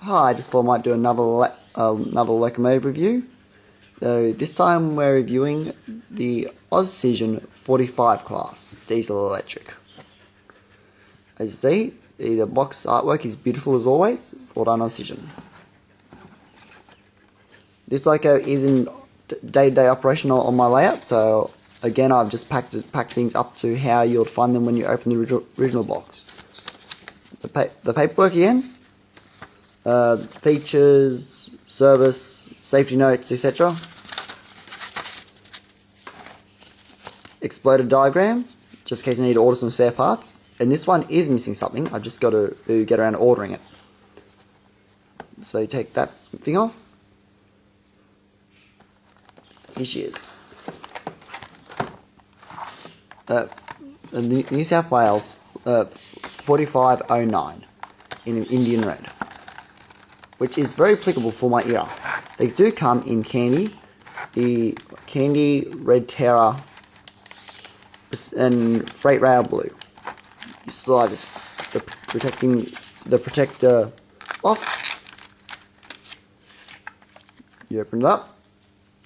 Hi, I just thought I might do another locomotive review. So this time we're reviewing the Auscision 45 class, diesel electric. As you see, the box artwork is beautiful as always. Well done, Auscision. This loco is in day-to-day operation on my layout, so again I've just packed things up to how you'll find them when you open the original box. The paperwork again. Features, service, safety notes, etc. Exploder diagram, just in case you need to order some spare parts. And this one is missing something. I've just got to get around to ordering it. So you take that thing off. Here she is. New South Wales 4509 in Indian red, which is very applicable for my era. These do come in candy, the candy, red terror, and freight rail blue. You slide the protector off. You open it up,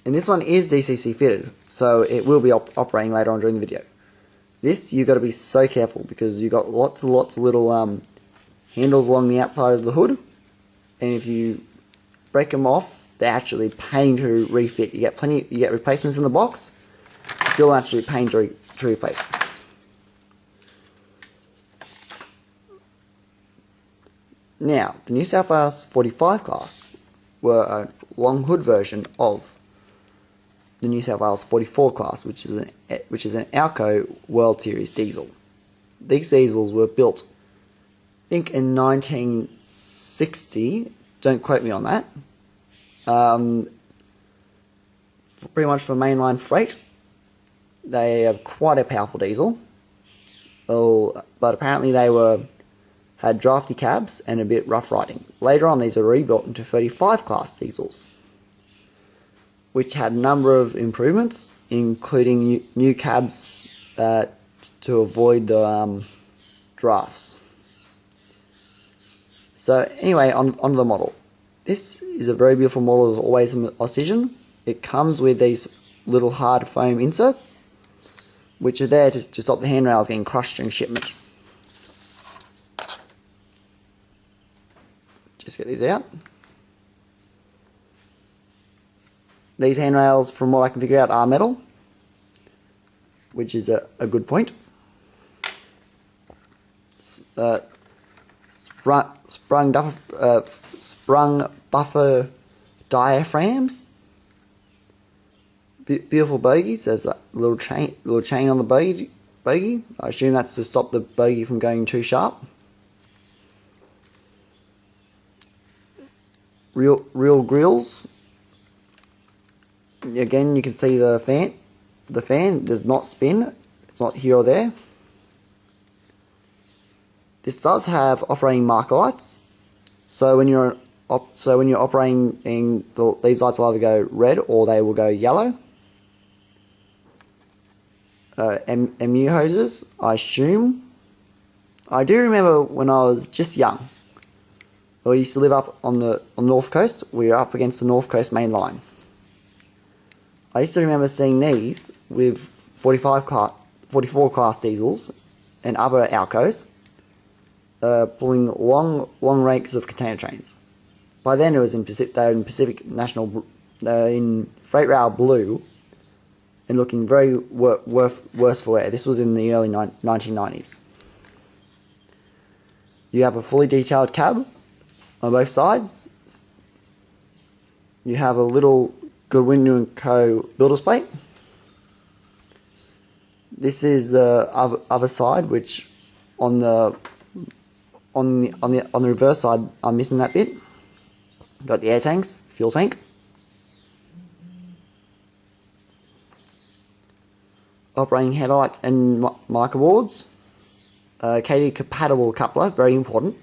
and this one is DCC fitted, so it will be operating later on during the video. This you've got to be so careful because you've got lots of little handles along the outside of the hood. And if you break them off, they're actually pain to refit. You get replacements in the box, still actually pain to replace. Now, the New South Wales 45 class were a long hood version of the New South Wales 44 class, which is an Alco World Series diesel. These diesels were built, I think, in 1960. Don't quote me on that. Pretty much for mainline freight. They are quite a powerful diesel. But apparently they had drafty cabs and a bit rough riding. Later on, these were rebuilt into 35 class diesels, which had a number of improvements, including new cabs to avoid the drafts. So anyway, onto the model. This is a very beautiful model as always from Auscision. It comes with these little hard foam inserts, which are there to stop the handrails getting crushed during shipment. Just get these out. These handrails, from what I can figure out, are metal, which is a good point. Sprung buffer diaphragms. Beautiful bogies. There's a little chain on the bogie. I assume that's to stop the bogie from going too sharp. Real grills. Again, you can see the fan. The fan does not spin. It's not here or there. This does have operating marker lights. So when you're operating, these lights will either go red or they will go yellow. MU hoses, I assume. I do remember when I was just young. We used to live up on the north coast. We were up against the north coast main line. I used to remember seeing these with 44 class diesels and other Alcos pulling long rakes of container trains. By then it was in Pacific National, in freight rail blue, and looking very worse for wear. This was in the early 1990s. You have a fully detailed cab on both sides. You have a little Goodwin & Co. builder's plate. This is the other side, which on the reverse side, I'm missing that bit. Got the air tanks, fuel tank. Operating headlights and marker boards. KD compatible coupler, very important.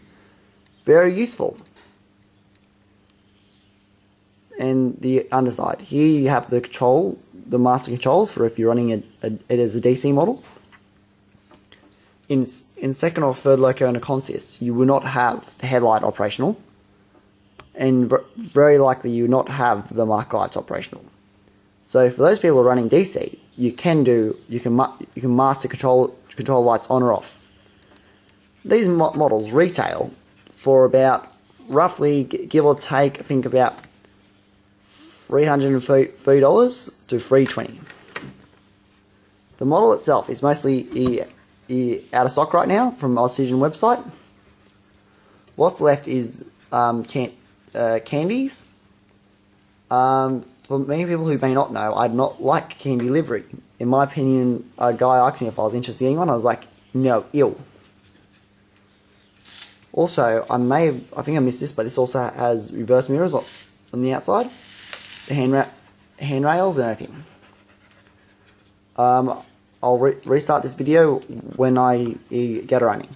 Very useful. And the underside. Here you have the master controls for if you're running it as a DC model. In second or third loco and a consist, you will not have the headlight operational. and very likely you not have the marker lights operational. So for those people running DC, you can master control lights on or off. These models retail for about roughly, give or take, I think about $330 to $320. The model itself is mostly out of stock right now from Auscision website. What's left is candies. For many people who may not know, I do not like candy livery. In my opinion, a guy asked me if I was interested in getting one. I was like, no, ew. Also, I think I missed this, but this also has reverse mirrors on the outside, the handrails and everything. I'll restart this video when I get running.